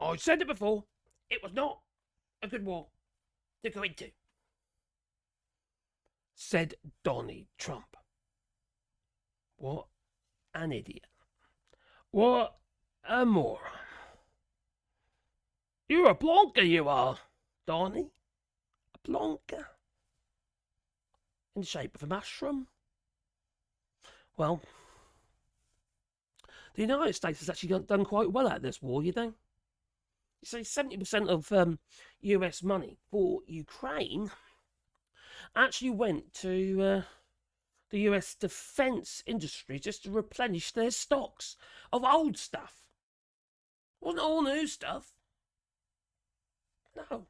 I said it before. It was not a good war to go into, said Donald Trump. What an idiot. What a moron. You're a blonker, you are, Donny. A blonker. In the shape of a mushroom. Well, the United States has actually done quite well at this war, you know. You see, 70% of US money for Ukraine actually went to the US defense industry just to replenish their stocks of old stuff. Wasn't all new stuff. No.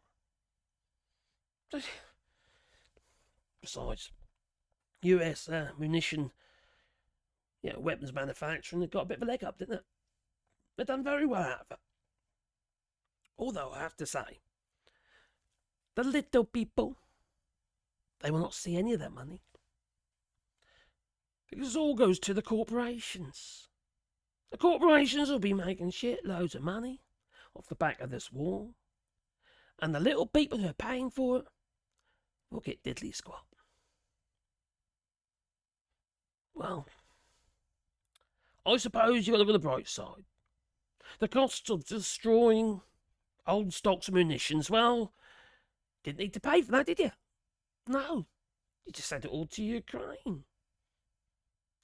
Besides, US munition, weapons manufacturing, they got a bit of a leg up, didn't it? They've done very well out of it. Although I have to say, the little people, they will not see any of that money. Because it all goes to the corporations. The corporations will be making shitloads of money off the back of this war. And the little people who are paying for it will get diddly squat. Well, I suppose you've got to look at the bright side. The costs of destroying old stocks of munitions, well, didn't need to pay for that, did you? No. You just sent it all to Ukraine.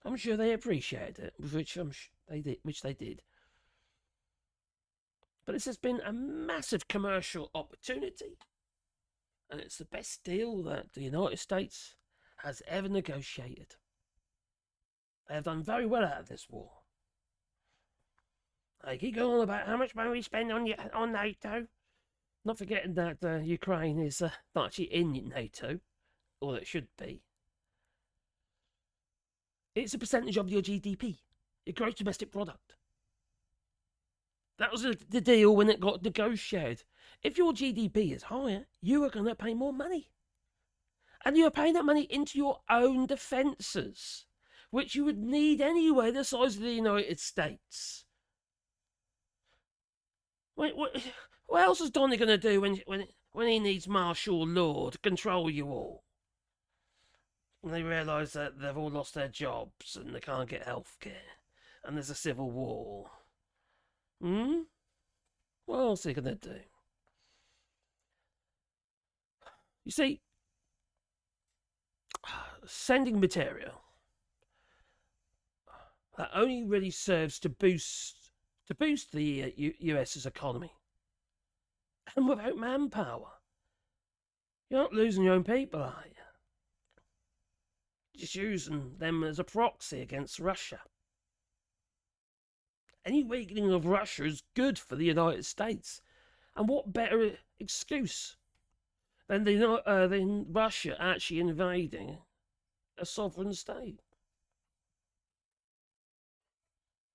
I'm sure they appreciated it, which they did. But this has been a massive commercial opportunity. And it's the best deal that the United States has ever negotiated. They have done very well out of this war. They keep going on about how much money we spend on NATO. Not forgetting that Ukraine is not actually in NATO, or it should be. It's a percentage of your GDP, your gross domestic product. That was the deal when it got negotiated. If your GDP is higher, you are going to pay more money. And you are paying that money into your own defences, which you would need anyway, the size of the United States. What else is Donny going to do when he needs martial law to control you all? When they realise that they've all lost their jobs and they can't get health care and there's a civil war. What else are they going to do? You see, sending material that only really serves to boost the US's economy. And without manpower, you're not losing your own people, are you? Just using them as a proxy against Russia. Any weakening of Russia is good for the United States. And what better excuse than Russia actually invading a sovereign state?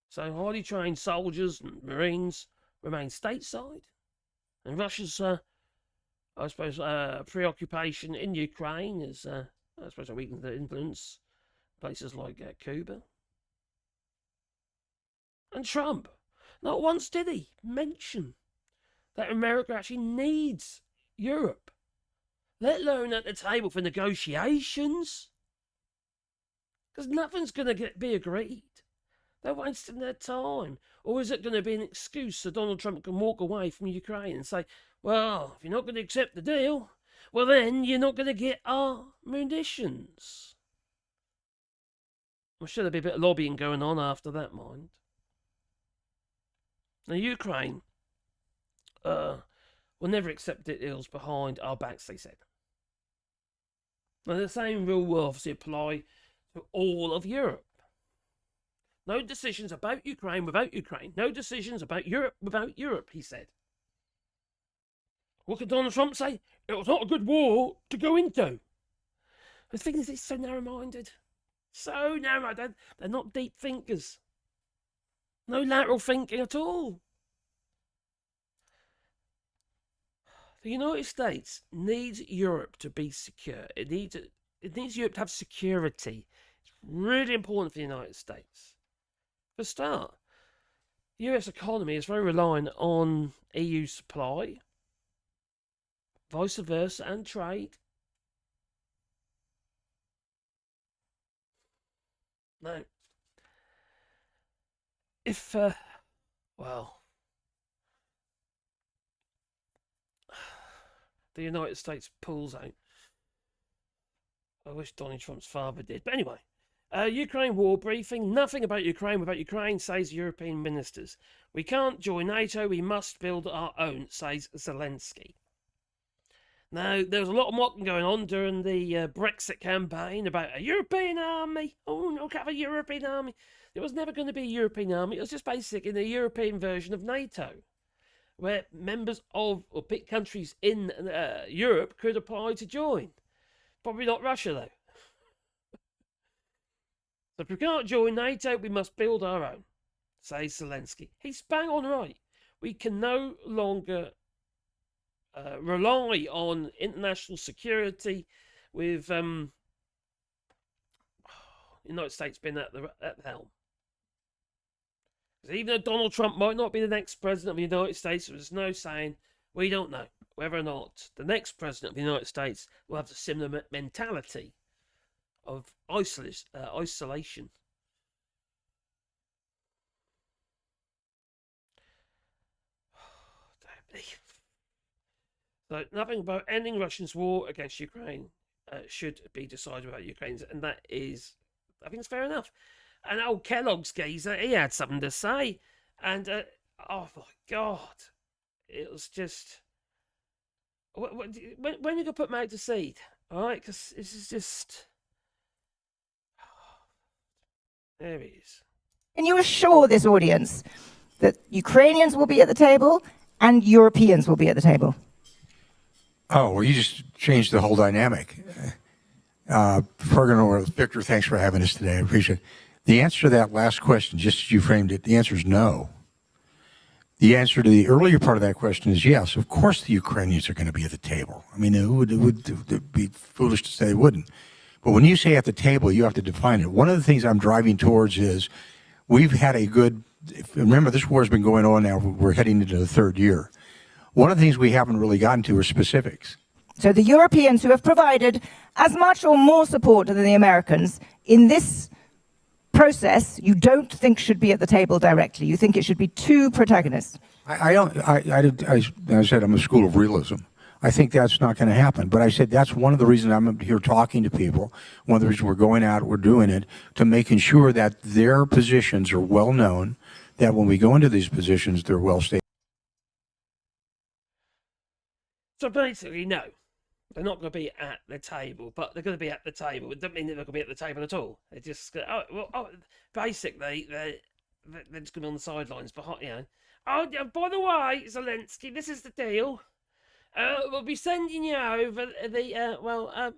So highly trained soldiers and Marines remain stateside. And Russia's, preoccupation in Ukraine is, a weakness that influence places like Cuba. And Trump, not once did he mention that America actually needs Europe, let alone at the table for negotiations. Because nothing's going to be agreed. They're wasting their time. Or is it going to be an excuse so Donald Trump can walk away from Ukraine and say, well, if you're not going to accept the deal, well then you're not going to get our munitions. I'm sure there'll be a bit of lobbying going on after that, mind. Now, Ukraine will never accept deals behind our backs, they said. Now, the same rule will obviously apply to all of Europe. No decisions about Ukraine without Ukraine. No decisions about Europe without Europe, he said. What could Donald Trump say? It was not a good war to go into. The thing is, he's so narrow-minded. So narrow-minded. They're not deep thinkers. No lateral thinking at all. The United States needs Europe to be secure. It needs Europe to have security. It's really important for the United States. For a start, US economy is very reliant on EU supply, vice versa, and trade. Now, if, well, the United States pulls out, I wish Donald Trump's father did. But anyway, Ukraine war briefing. Nothing about Ukraine without Ukraine, says European ministers. We can't join NATO. We must build our own, says Zelenskyy. Now, there was a lot of mocking going on during the Brexit campaign about a European army. Oh, no, can't have a European army. There was never going to be a European army. It was just basically the European version of NATO, where members of or big countries in Europe could apply to join. Probably not Russia, though. So if we can't join NATO, we must build our own, says Zelenskyy. He's bang on right. We can no longer rely on international security with the United States being at the helm. Because even though Donald Trump might not be the next president of the United States, there's no saying, we don't know whether or not the next president of the United States will have a similar mentality of isolation. So nothing about ending Russia's war against Ukraine should be decided about Ukraine's, and that is, I think it's fair enough. And old Kellogg's geezer, he had something to say, and oh my God, it was just, when you gonna put me out to seed, all right? Because this is just, there he is. Can you assure this audience that Ukrainians will be at the table and Europeans will be at the table? Oh, well, you just changed the whole dynamic. Fergan or Victor, thanks for having us today. I appreciate it. The answer to that last question, just as you framed it, the answer is no. The answer to the earlier part of that question is yes. Of course the Ukrainians are going to be at the table. I mean, it would be foolish to say they wouldn't. But when you say at the table, you have to define it. One of the things I'm driving towards is we've had a good, remember this war has been going on now, we're heading into the third year. One of the things we haven't really gotten to are specifics. So the Europeans who have provided as much or more support than the Americans in this process, you don't think should be at the table directly. You think it should be two protagonists. I said I'm a school of realism. I think that's not going to happen. But I said that's one of the reasons I'm here talking to people. One of the reasons we're going out, we're doing it, to making sure that their positions are well known, that when we go into these positions, they're well stated. So basically, no, they're not going to be at the table, but they're going to be at the table. It doesn't mean they're not going to be at the table at all. They're just basically they're just going to be on the sidelines behind, you know. Oh, by the way, Zelenskyy, this is the deal. We'll be sending you over the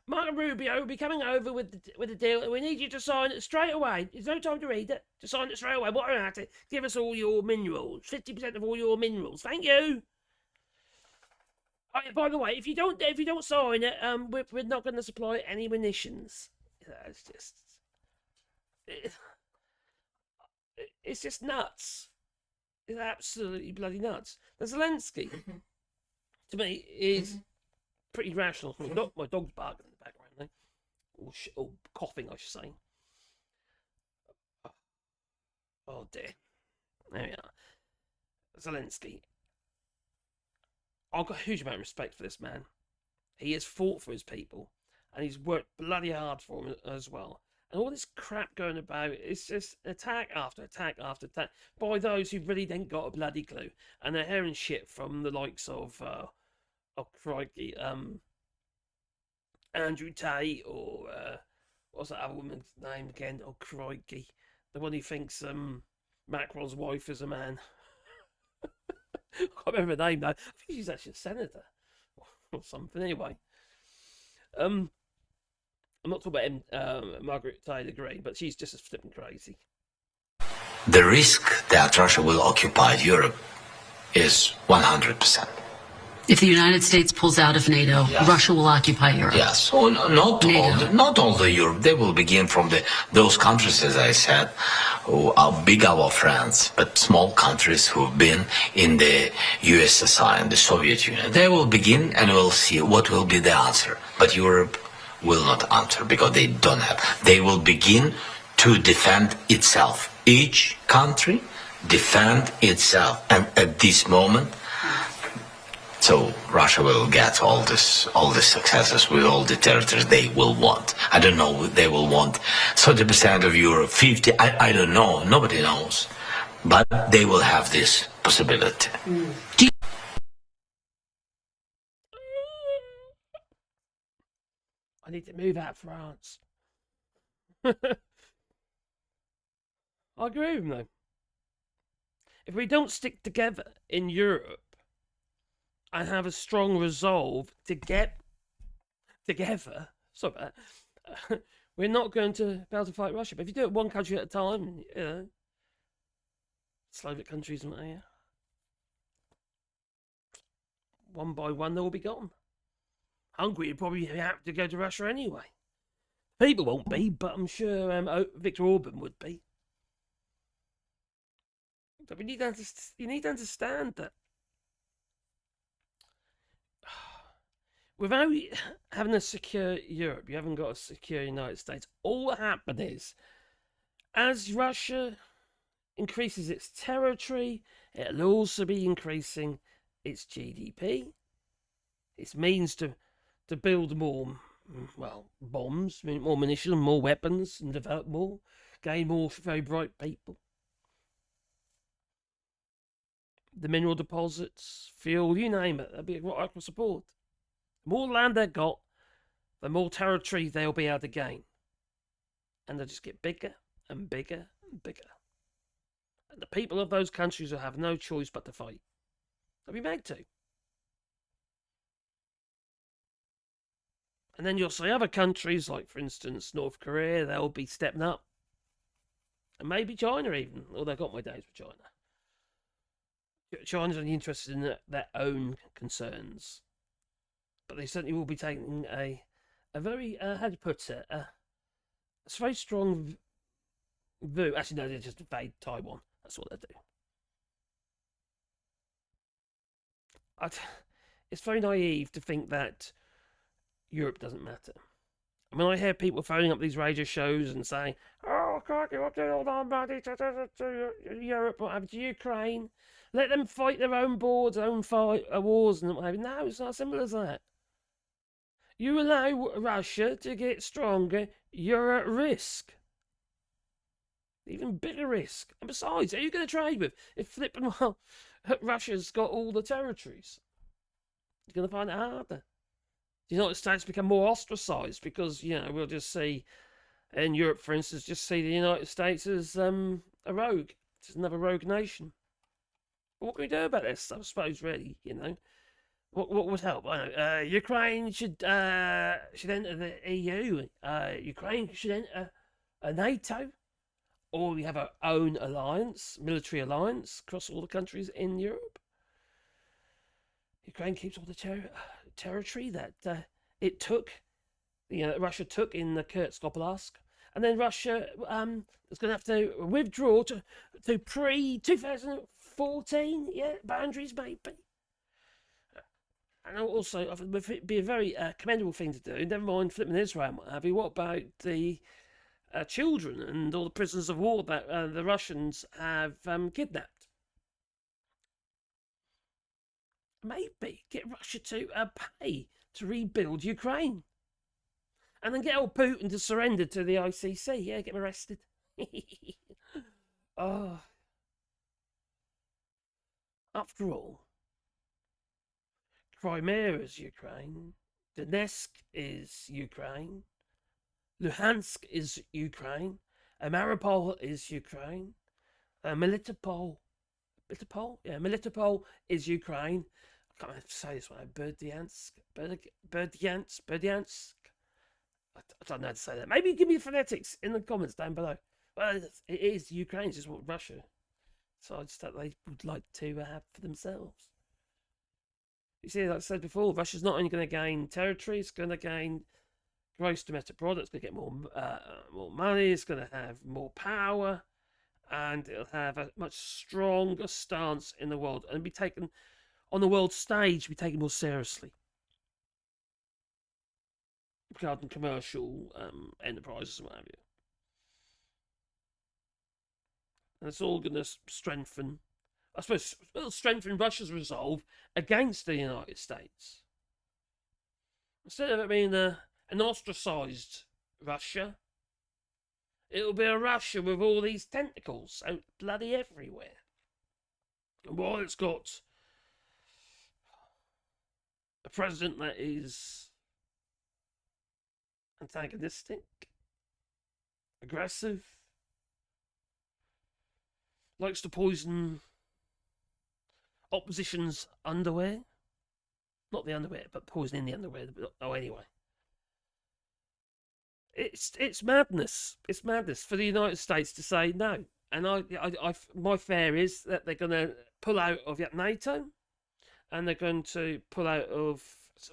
Marco Rubio will be coming over with the deal. We need you to sign it straight away. There's no time to read it. Just sign it straight away. What are you at it? Give us all your minerals. 50% of all your minerals. Thank you. Oh, by the way, if you don't sign it, we're not going to supply any munitions. It's just, it's just nuts. It's absolutely bloody nuts. The Zelenskyy, to me, is pretty rational. My dog's barking in the background, though. Or coughing, I should say. Oh dear. There we are. Zelenskyy. I've got a huge amount of respect for this man. He has fought for his people, and he's worked bloody hard for them as well. And all this crap going about, it's just attack after attack after attack by those who really ain't got a bloody clue. And they're hearing shit from the likes of, oh crikey, Andrew Tate, or what's that other woman's name again? Oh crikey, the one who thinks Macron's wife is a man. I can't remember her name now. I think she's actually a senator or something. Anyway, I'm not talking about Margaret Taylor Greene, but she's just as flipping crazy. The risk that Russia will occupy Europe is 100%. If the United States pulls out of NATO, yes, Russia will occupy Europe. Yes, not all the Europe. They will begin from those countries, as I said, who are big our friends, but small countries who've been in the USSR and the Soviet Union. They will begin and we'll see what will be the answer. But Europe will not answer because they don't have. They will begin to defend itself. Each country defend itself. And at this moment, so Russia will get all the successes with all the territories they will want. I don't know, they will want 30% of Europe, 50, I don't know, nobody knows. But they will have this possibility. I need to move out of France. I agree with him though. If we don't stick together in Europe and have a strong resolve to get together, we're not going to be able to fight Russia. But if you do it one country at a time, you know, Slavic countries, one by one they'll be gone. Hungary would probably have to go to Russia anyway. People won't be, but I'm sure Viktor Orban would be. But you need to understand that without having a secure Europe, you haven't got a secure United States. All that happened is, as Russia increases its territory, it'll also be increasing its GDP. Its means to build more, bombs, more munitions, more weapons, and develop more, gain more very bright people. The mineral deposits, fuel, you name it, that'll be what I can support. The more land they've got, the more territory they'll be able to gain. And they'll just get bigger and bigger and bigger. And the people of those countries will have no choice but to fight. They'll be made to. And then you'll see other countries, like for instance North Korea, they'll be stepping up. And maybe China even, although I've got my days with China. China's only interested in their own concerns. But they certainly will be taking a very, how to put it, a very strong view. Actually, no, they just invade Taiwan. That's what they do. It's very naive to think that Europe doesn't matter. I mean, I hear people phoning up these radio shows and saying, "Oh, can't you up all our money to Europe, what happened to Ukraine? Let them fight their own wars and what have you." No, it's not as simple as that. You allow Russia to get stronger, you're at risk. Even bigger risk. And besides, who are you going to trade with? If flipping Russia's got all the territories, you're going to find it harder. The United States become more ostracized because, we'll just see in Europe, for instance, just see the United States as a rogue. It's another rogue nation. But what can we do about this? I suppose, really, What would help? I know. Ukraine should enter the EU. Ukraine should enter NATO. Or we have our own alliance, military alliance, across all the countries in Europe. Ukraine keeps all the territory that it took, Russia took in the Kursk Oblast. And then Russia is going to have to withdraw to pre-2014, boundaries maybe. And also, I think it would be a very commendable thing to do. Never mind flipping Israel and what have you. What about the children and all the prisoners of war that the Russians have kidnapped? Maybe get Russia to pay to rebuild Ukraine. And then get old Putin to surrender to the ICC. Yeah, get him arrested. Oh. After all, Crimea is Ukraine, Donetsk is Ukraine, Luhansk is Ukraine, Mariupol is Ukraine, Melitopol is Ukraine. I can't remember to say this one. Berdyansk. I don't know how to say that. Maybe give me the phonetics in the comments down below. Well, it is Ukraine, it's just what Russia decides that they would like to have for themselves. You see, like I said before, Russia's not only going to gain territory, it's going to gain gross domestic product, it's going to get more money, it's going to have more power, and it'll have a much stronger stance in the world and be taken on the world stage, be taken more seriously regarding commercial enterprises and what have you. And it's all going to strengthen, I suppose, it'll strengthen Russia's resolve against the United States. Instead of it being an ostracised Russia, it'll be a Russia with all these tentacles out bloody everywhere. And while it's got a president that is antagonistic, aggressive, likes to poison opposition's underwear. Not the underwear, but poisoning the underwear. Oh, anyway. It's madness. It's madness for the United States to say no. And my fear is that they're going to pull out of NATO, and they're going to pull out of,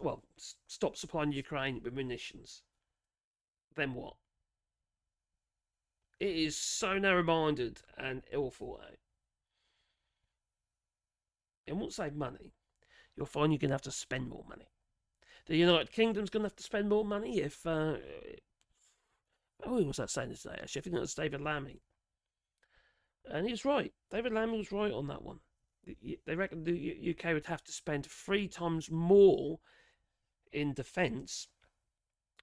well, stop supplying Ukraine with munitions. Then what? It is so narrow-minded and ill thought out. It won't save money. You'll find you're going to have to spend more money. The United Kingdom's going to have to spend more money if... who was that saying today? Actually, I think it was David Lammy. And he was right. David Lammy was right on that one. They reckon the UK would have to spend 3 times more in defence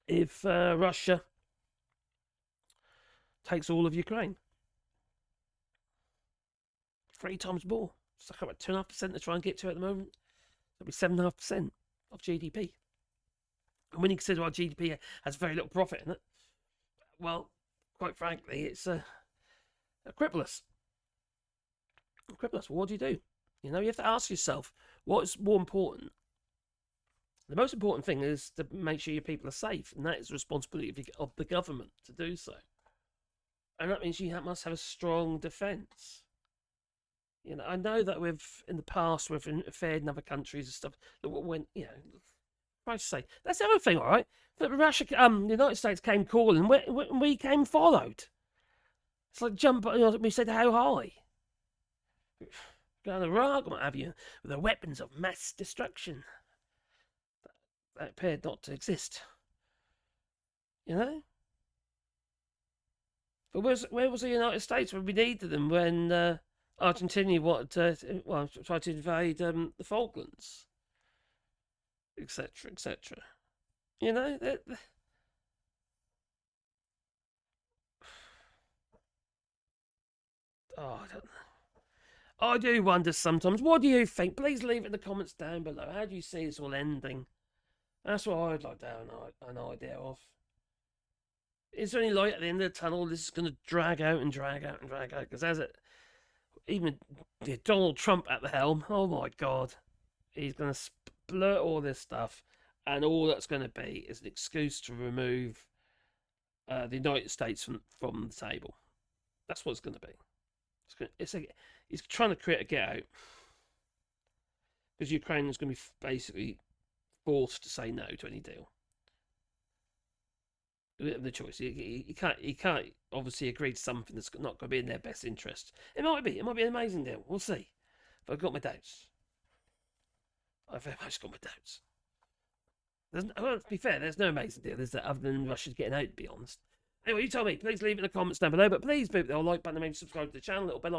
if Russia takes all of Ukraine. 3 times more. It's like about 2.5% to try and get to at the moment. It'll be 7.5% of GDP. And when you consider our GDP has very little profit in it, well, quite frankly, it's a cripple us. Cripple us. What do? You know, you have to ask yourself, what is more important? The most important thing is to make sure your people are safe, and that is the responsibility of the government to do so. And that means you must have a strong defence. You know, I know that in the past we've interfered in other countries and stuff. When, you know, Christ's sake, that's the other thing, all right? That Russia, the United States came calling, when we came followed. It's like we said how high. Go on Iraq, what have you, with the weapons of mass destruction that appeared not to exist. You know? But where was the United States when we needed them when Argentina wanted to, tried to invade the Falklands, etc., etc. You know, oh, I don't know. I do wonder sometimes. What do you think? Please leave it in the comments down below. How do you see this all ending? That's what I'd like to have an idea of. Is there any light at the end of the tunnel? This is going to drag out and drag out and drag out. Because even Donald Trump at the helm, oh my God, he's going to blurt all this stuff. And all that's going to be is an excuse to remove the United States from the table. That's what it's going to be. He's trying to create a get out. Because Ukraine is going to be basically forced to say no to any deal. The choice. He can't obviously agree to something that's not going to be in their best interest. It might be an amazing deal. We'll see. But I've got my doubts. I've very much got my doubts. Well, to be fair, there's no amazing deal, is there, other than Russia's getting out, to be honest. Anyway, you tell me. Please leave it in the comments down below. But please, people, like button and maybe subscribe to the channel. Little bell